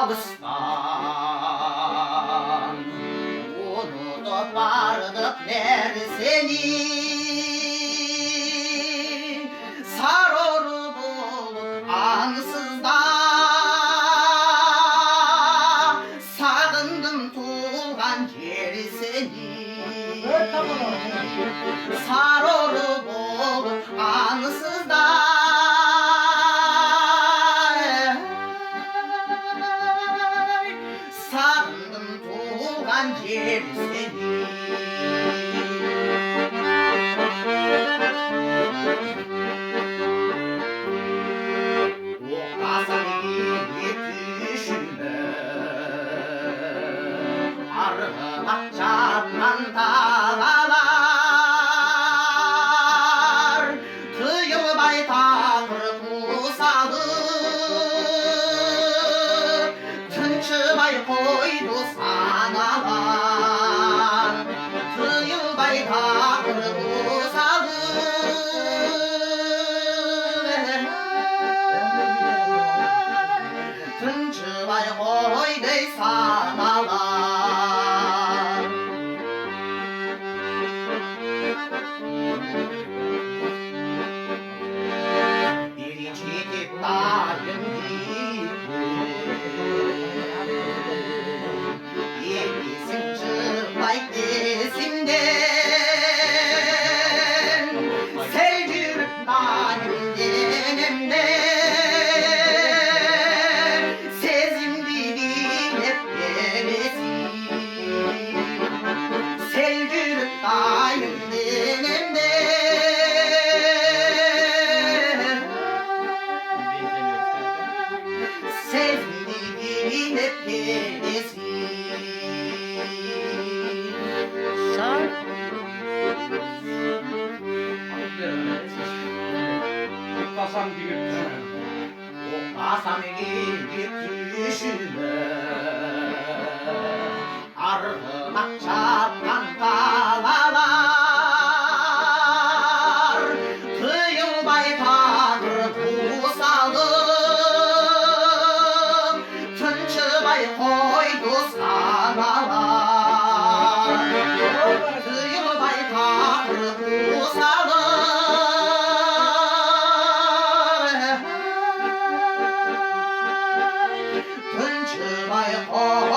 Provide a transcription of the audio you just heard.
alıştan unutup vardık seni saror bulup ansızda sagındım tuğulgan yeri seni saror bulup ansızda Sagındым туған жер сені оқасам түсімді арғымақ жатқан талалар тыйылмай тақыр қусалып тыншымай қойды саналар тыйылмай тақыр қусалып тыншымай қойды саналар 일찍 따른 Оқасам егер түсімді арғымақ жатқан талалар тыйылмай тақыр қусалып тыншымай қойды саналар тыйылмай тақыр қусалып тыншымай қойды